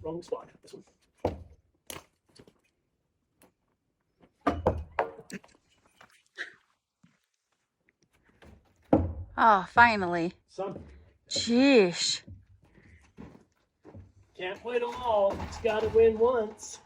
wrong spot. This one. Oh, finally. Something. Jeez. Can't win them all. It's got to win once.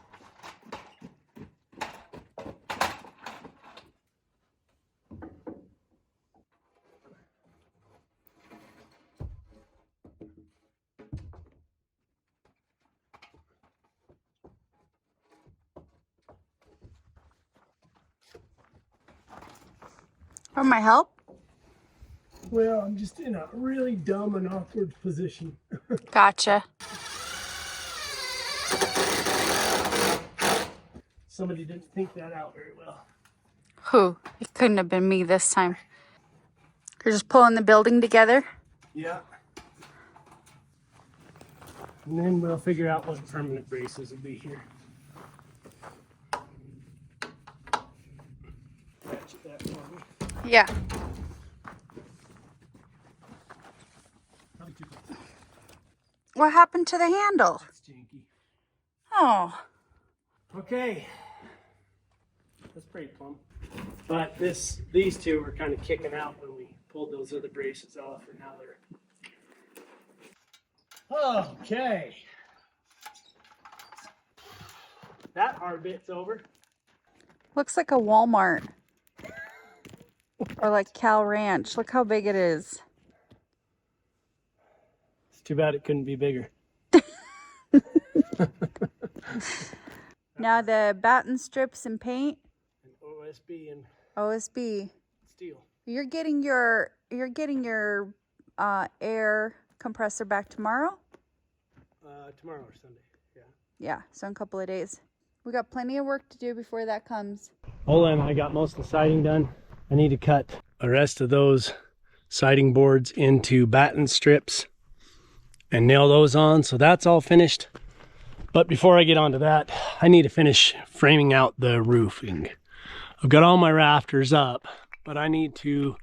For my help? Well, I'm just in a really dumb and awkward position. Gotcha. Somebody didn't think that out very well. Who? It couldn't have been me this time. You're just pulling the building together? Yeah. And then we'll figure out what permanent braces will be here. Ratchet that for me. Yeah. Probably too close. What happened to the handle? That's janky. Oh. Okay. That's pretty plump. But these two were kind of kicking out when we pulled those other braces off, and now they're okay. That hard bit's over. Looks like a Walmart. Or like Cal Ranch. Look how big it is. It's too bad it couldn't be bigger. Now the batten strips and paint. And OSB and OSB. steel. You're getting your air compressor back tomorrow? Tomorrow or Sunday. Yeah. Yeah, so in a couple of days. We got plenty of work to do before that comes. Ola and I got most of the siding done. I need to cut the rest of those siding boards into batten strips and nail those on, so that's all finished. But before I get onto that, I need to finish framing out the roofing. I've got all my rafters up, but I need to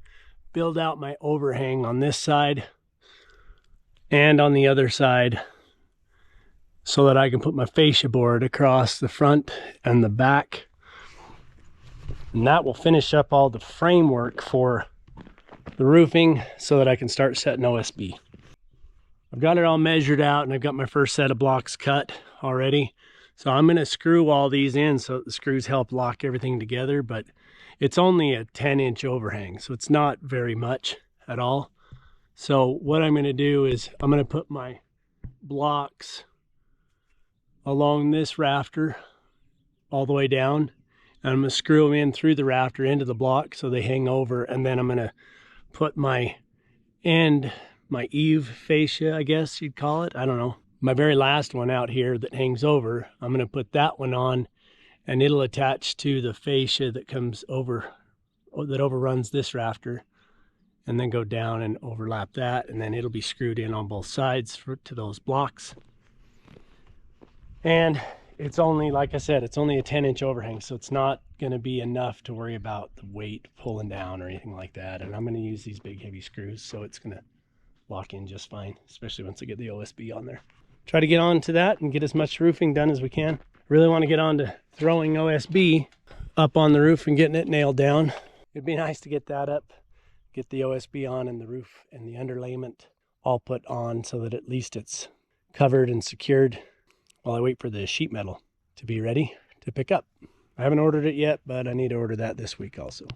build out my overhang on this side and on the other side so that I can put my fascia board across the front and the back. And that will finish up all the framework for the roofing so that I can start setting OSB. I've got it all measured out and I've got my first set of blocks cut already. So I'm going to screw all these in so the screws help lock everything together, but it's only a 10-inch overhang, so it's not very much at all. So what I'm going to do is I'm going to put my blocks along this rafter all the way down, and I'm going to screw them in through the rafter into the block so they hang over, and then I'm going to put my eave fascia, I guess you'd call it, I don't know, my very last one out here that hangs over. I'm going to put that one on, and it'll attach to the fascia that comes over, that overruns this rafter, and then go down and overlap that, and then it'll be screwed in on both sides to those blocks. And it's only, like I said, it's only a 10-inch overhang, so it's not going to be enough to worry about the weight pulling down or anything like that. And I'm going to use these big heavy screws, so it's going to lock in just fine, especially once I get the OSB on there. Try to get on to that and get as much roofing done as we can. Really want to get on to throwing OSB up on the roof and getting it nailed down. It'd be nice to get that up, get the OSB on and the roof and the underlayment all put on so that at least it's covered and secured while I wait for the sheet metal to be ready to pick up. I haven't ordered it yet, but I need to order that this week also.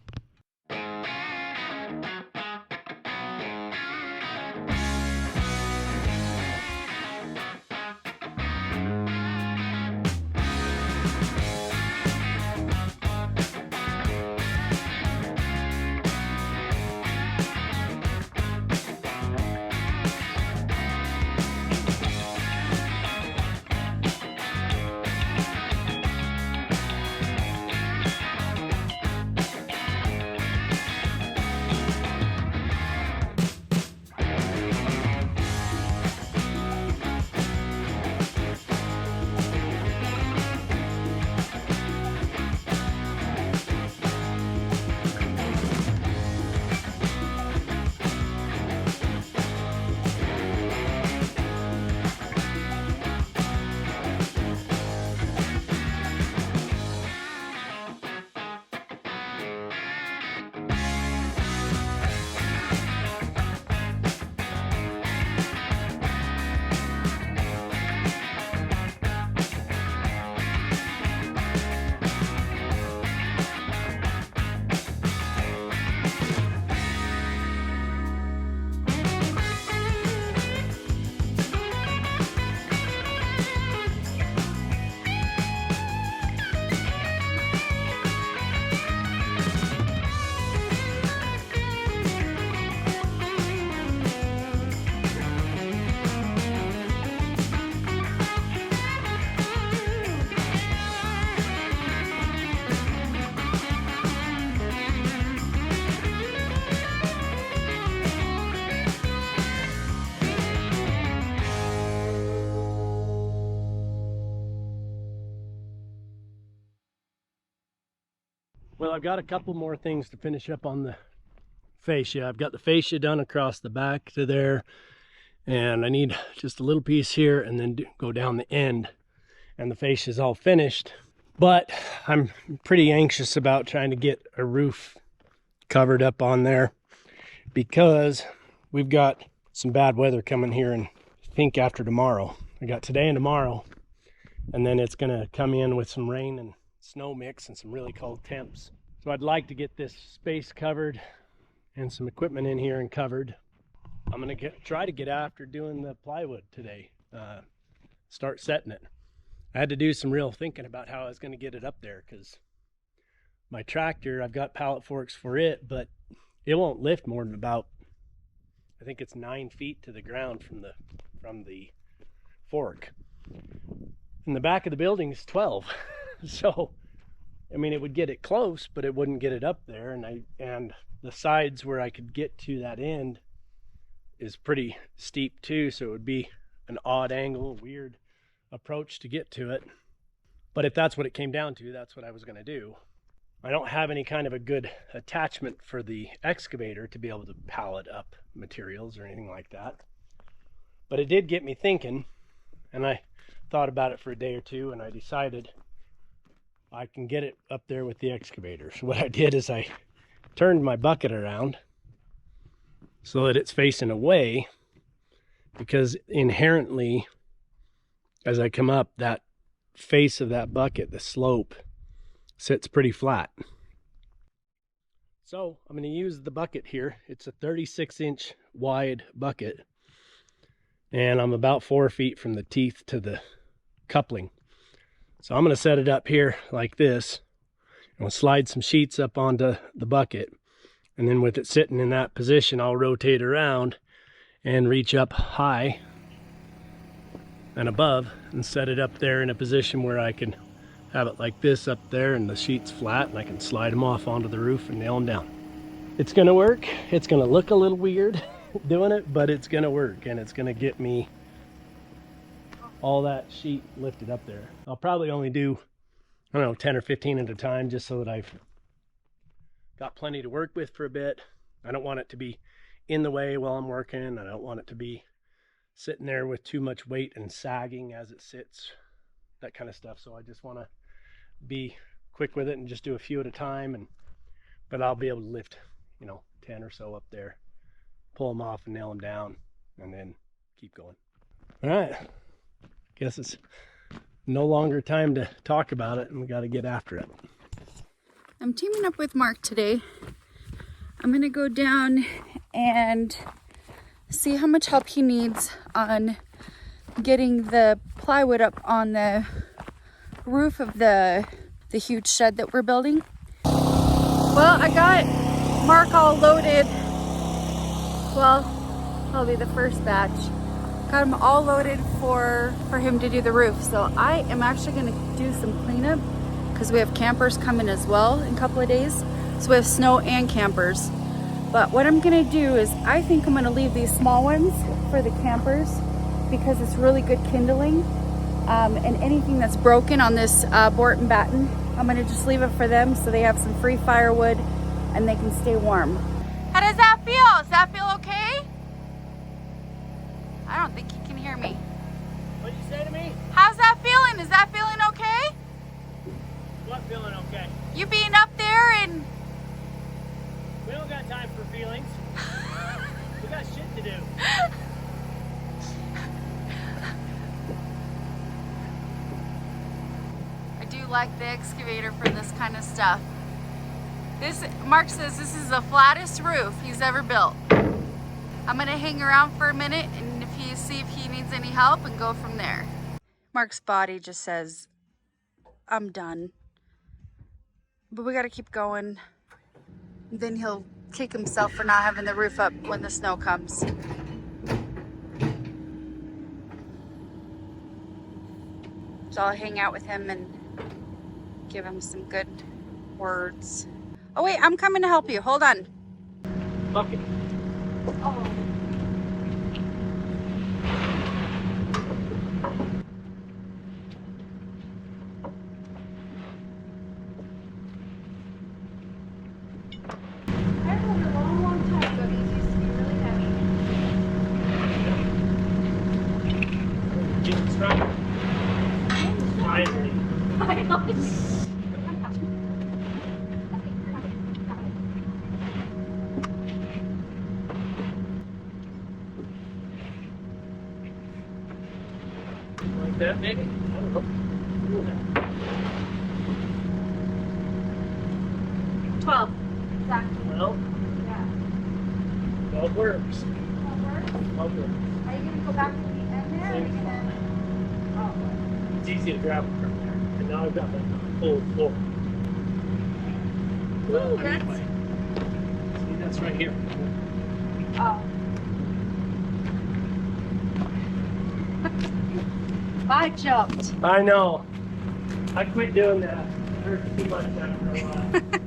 Well, I've got a couple more things to finish up on the fascia. I've got the fascia done across the back to there, and I need just a little piece here and then go down the end, and the fascia is all finished. But I'm pretty anxious about trying to get a roof covered up on there because we've got some bad weather coming here, and I think after tomorrow. I got today and tomorrow, and then it's gonna come in with some rain and snow mix and some really cold temps. So I'd like to get this space covered and some equipment in here and covered. I'm gonna try to get after doing the plywood today, start setting it. I had to do some real thinking about how I was gonna get it up there, because my tractor, I've got pallet forks for it, but it won't lift more than about, I think it's 9 feet to the ground from the fork. And the back of the building is 12. So, I mean, it would get it close, but it wouldn't get it up there. And the sides where I could get to that end is pretty steep too. So it would be an odd angle, weird approach to get to it. But if that's what it came down to, that's what I was going to do. I don't have any kind of a good attachment for the excavator to be able to pallet up materials or anything like that. But it did get me thinking, and I thought about it for a day or two, and I decided I can get it up there with the excavator. So what I did is I turned my bucket around so that it's facing away, because inherently, as I come up, that face of that bucket, the slope, sits pretty flat. So I'm going to use the bucket here. It's a 36-inch wide bucket, and I'm about 4 feet from the teeth to the coupling. So I'm going to set it up here like this. I'm going to slide some sheets up onto the bucket, and then with it sitting in that position, I'll rotate around and reach up high and above and set it up there in a position where I can have it like this up there and the sheets flat, and I can slide them off onto the roof and nail them down. It's going to work. It's going to look a little weird doing it, but it's going to work, and it's going to get me all that sheet lifted up there. I'll probably only do, I don't know, 10 or 15 at a time, just so that I've got plenty to work with for a bit. I don't want it to be in the way while I'm working. I don't want it to be sitting there with too much weight and sagging as it sits, that kind of stuff. So I just want to be quick with it and just do a few at a time, but I'll be able to lift, 10 or so up there, pull them off and nail them down, and then keep going. All right, guess it's no longer time to talk about it, and we got to get after it. I'm teaming up with Mark today. I'm gonna go down and see how much help he needs on getting the plywood up on the roof of the huge shed that we're building. Well, I got Mark all loaded. Well, probably the first batch. Got him all loaded for him to do the roof. So I am actually gonna do some cleanup because we have campers coming as well in a couple of days. So we have snow and campers. But what I'm gonna do is I think I'm gonna leave these small ones for the campers because it's really good kindling. And anything that's broken on this board and batten, I'm gonna just leave it for them so they have some free firewood and they can stay warm. How does that feel? Does that feel okay? I don't think he can hear me. What'd you say to me? How's that feeling? Is that feeling okay? What feeling okay? You being up there and... We don't got time for feelings. We got shit to do. I do like the excavator for this kind of stuff. Mark says this is the flattest roof he's ever built. I'm gonna hang around for a minute and see if he needs any help and go from there. Mark's body just says, I'm done. But we gotta keep going. Then he'll kick himself for not having the roof up when the snow comes. So I'll hang out with him and give him some good words. Oh wait, I'm coming to help you. Hold on. Okay. Oh. Like that, maybe? I don't know. 12. Exactly. Well, Yeah. that works. That works? That works. Are you gonna go back to the end there? Or are you gonna... Oh. It's easy to travel from there. And now I've got like a full floor. Ooh, Anyway. See, that's right here. Oh. I jumped. I know. I quit doing that. It hurt too much after a while.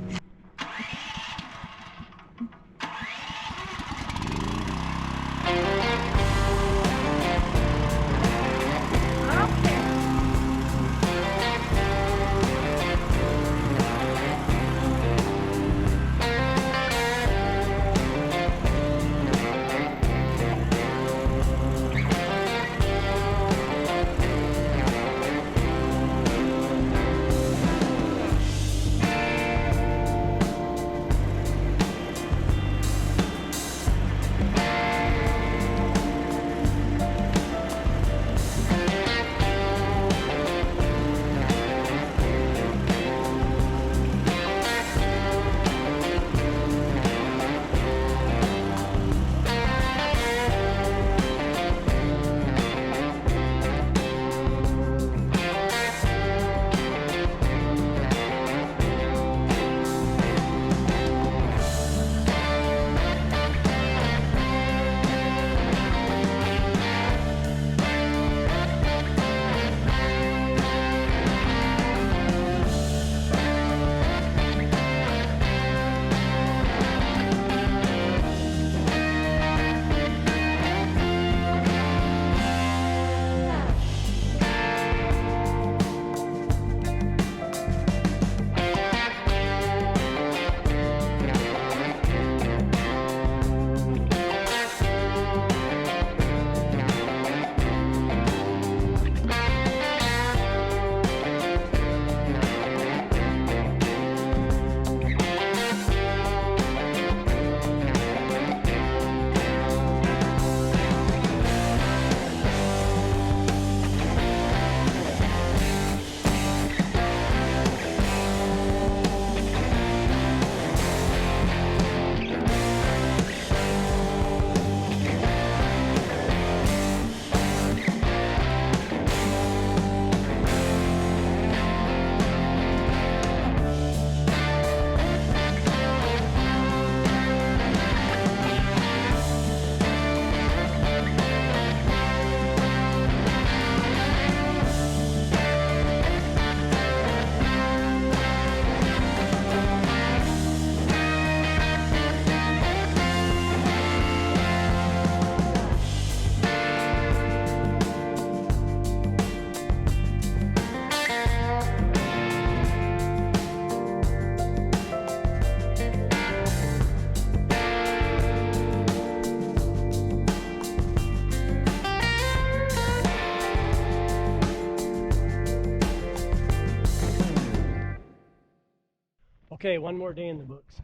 Okay, one more day in the books.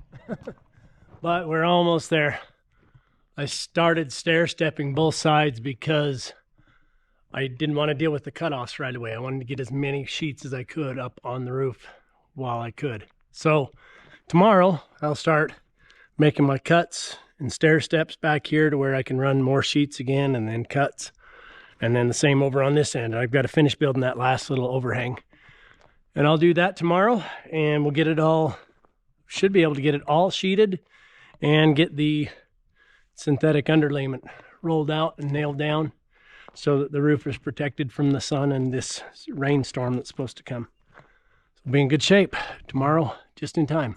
But we're almost there. I started stair stepping both sides because I didn't want to deal with the cutoffs right away. I wanted to get as many sheets as I could up on the roof while I could. So tomorrow I'll start making my cuts and stair steps back here to where I can run more sheets again and then cuts. And then the same over on this end. I've got to finish building that last little overhang. And I'll do that tomorrow and we'll get it all, should be able to get it all sheeted and get the synthetic underlayment rolled out and nailed down so that the roof is protected from the sun and this rainstorm that's supposed to come. So we'll be in good shape tomorrow, just in time.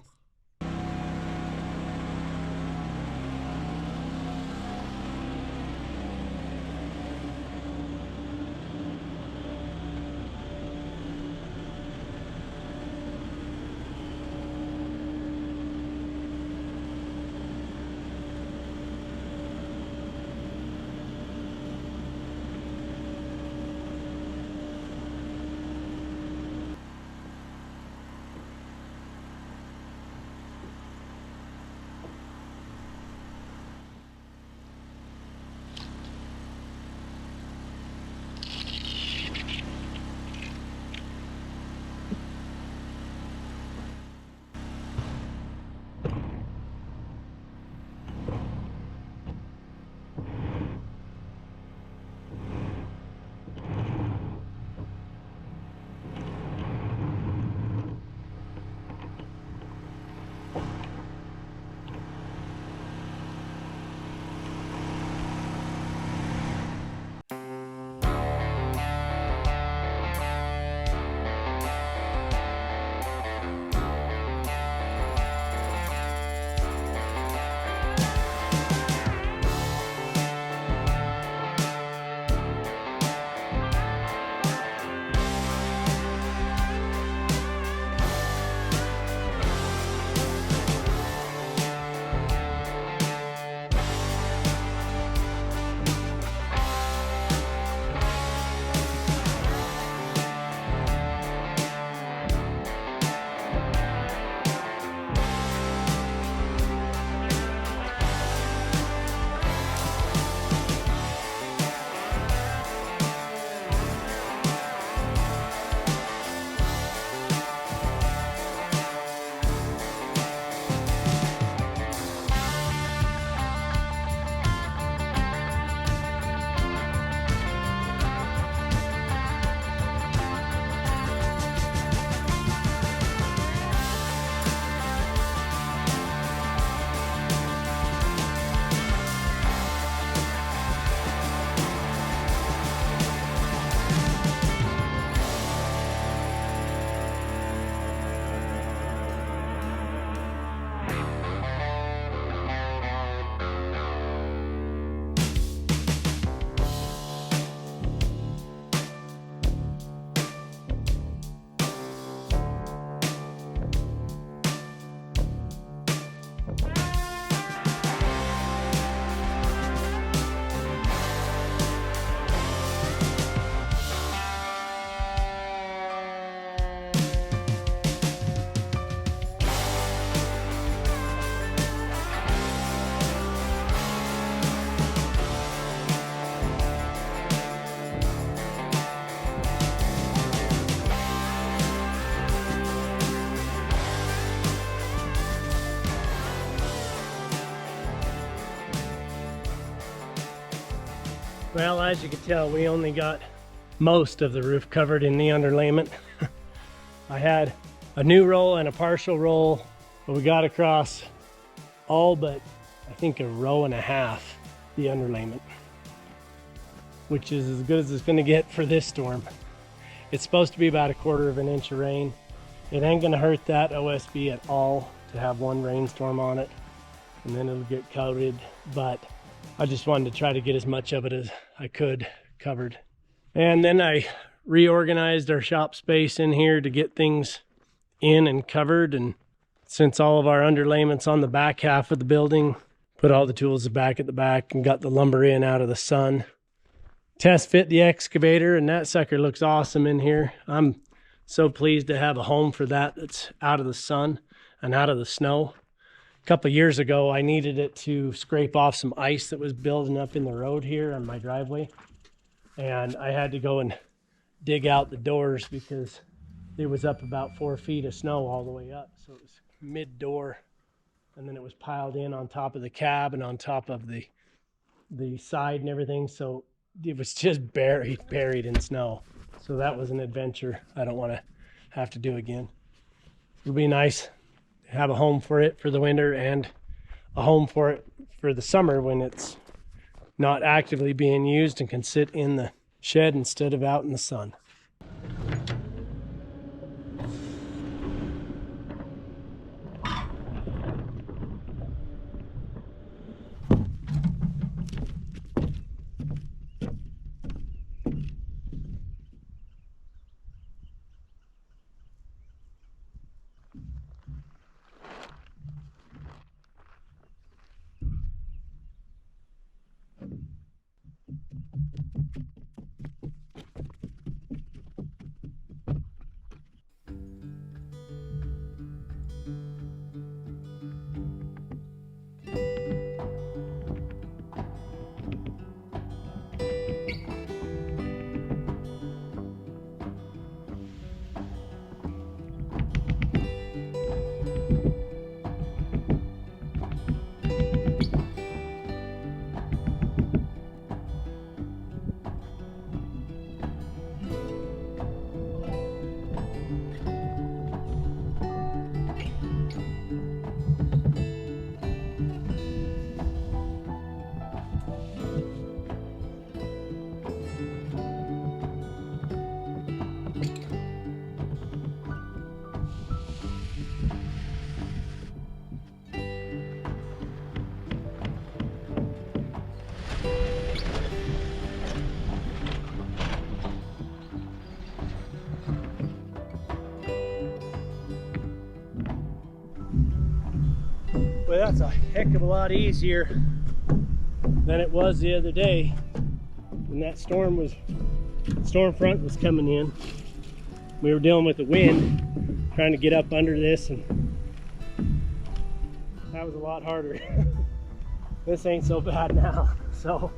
Well, as you can tell, we only got most of the roof covered in the underlayment. I had a new roll and a partial roll, but we got across all but I think a row and a half the underlayment, which is as good as it's going to get for this storm. It's supposed to be about 1/4 of an inch of rain. It ain't going to hurt that OSB at all to have one rainstorm on it, and then it'll get coated, but I just wanted to try to get as much of it as I could covered. And then I reorganized our shop space in here to get things in and covered, and since all of our underlayment's on the back half of the building, put all the tools back at the back and got the lumber in out of the sun. Test fit the excavator, and that sucker looks awesome in here. I'm so pleased to have a home for that that's out of the sun and out of the snow. A couple of years ago, I needed it to scrape off some ice that was building up in the road here on my driveway. And I had to go and dig out the doors because it was up about 4 feet of snow all the way up. So it was mid-door, and then it was piled in on top of the cab and on top of the side and everything. So it was just buried in snow. So that was an adventure I don't want to have to do again. It'll be nice to have a home for it for the winter and a home for it for the summer when it's not actively being used and can sit in the shed instead of out in the sun. Well, that's a heck of a lot easier than it was the other day when that storm front was coming in. We were dealing with the wind, trying to get up under this, and that was a lot harder. This ain't so bad now. So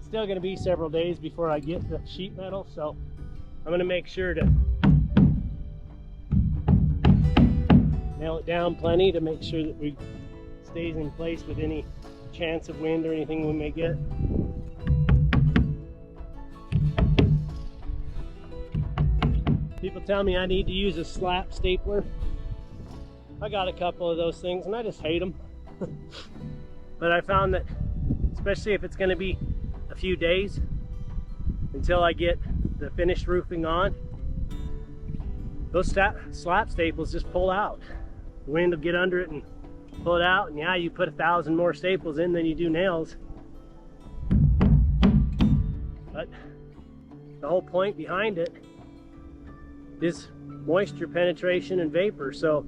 still gonna be several days before I get the sheet metal, so I'm gonna make sure to nail it down plenty to make sure that we stays in place with any chance of wind or anything we may get. People tell me I need to use a slap stapler. I got a couple of those things and I just hate them. But I found that, especially if it's going to be a few days until I get the finished roofing on, those slap staples just pull out. The wind will get under it and pull it out, and yeah, you put 1,000 more staples in than you do nails. But the whole point behind it is moisture penetration and vapor, so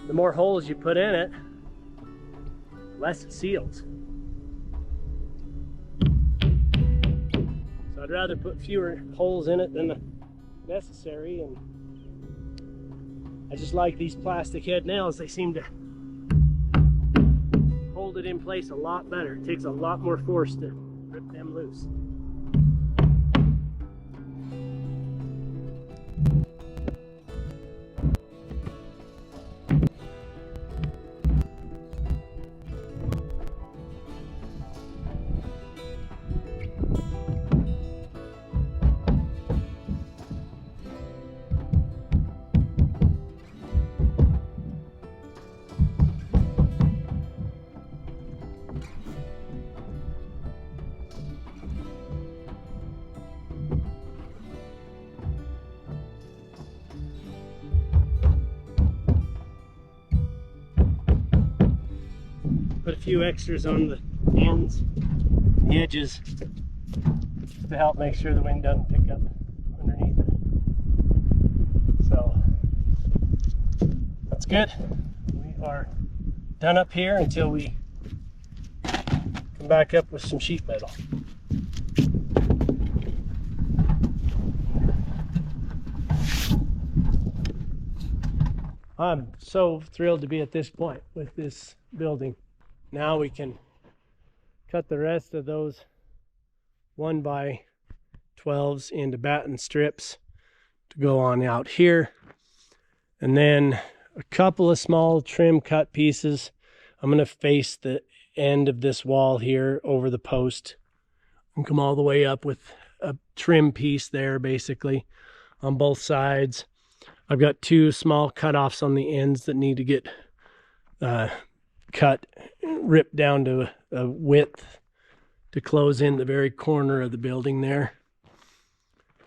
the more holes you put in it, the less it seals. So I'd rather put fewer holes in it than necessary, and I just like these plastic head nails. They seem to hold it in place a lot better. It takes a lot more force to rip them loose. a few extras on the ends, the edges, to help make sure the wind doesn't pick up underneath it. So that's good. We are done up here until we come back up with some sheet metal. I'm so thrilled to be at this point with this building. Now we can cut the rest of those 1x12s into batten strips to go on out here. And then a couple of small trim cut pieces. I'm going to face the end of this wall here over the post and come all the way up with a trim piece there basically on both sides. I've got two small cutoffs on the ends that need to get cut, ripped down to a width to close in the very corner of the building there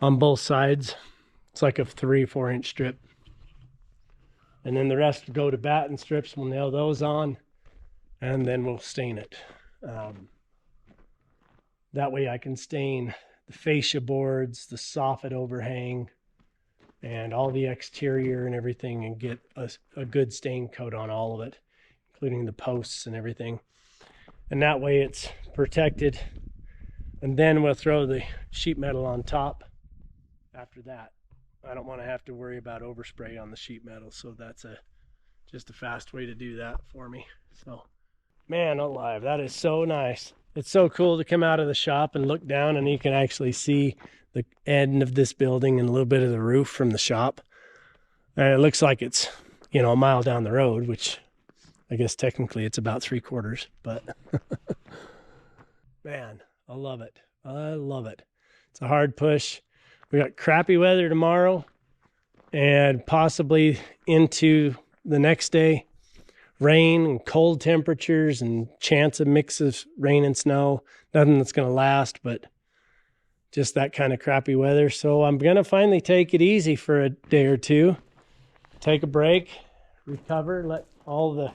on both sides. It's like a 3-4 inch strip. And then the rest will go to batten strips. We'll nail those on and then we'll stain it. That way I can stain the fascia boards, the soffit overhang, and all the exterior and everything, and get a good stain coat on all of it, including the posts and everything. And that way it's protected. And then we'll throw the sheet metal on top after that. I don't want to have to worry about overspray on the sheet metal, so that's just a fast way to do that for me. So, man alive, that is so nice. It's so cool to come out of the shop and look down and you can actually see the end of this building and a little bit of the roof from the shop. And it looks like it's, you know, a mile down the road, which I guess technically it's about 3/4, but man, I love it. I love it. It's a hard push. We got crappy weather tomorrow and possibly into the next day. Rain and cold temperatures and chance of mix of rain and snow. Nothing that's going to last, but just that kind of crappy weather. So I'm going to finally take it easy for a day or two. Take a break, recover, let all the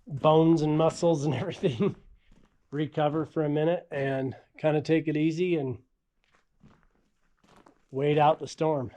bones and muscles and everything recover for a minute and kind of take it easy and wait out the storm.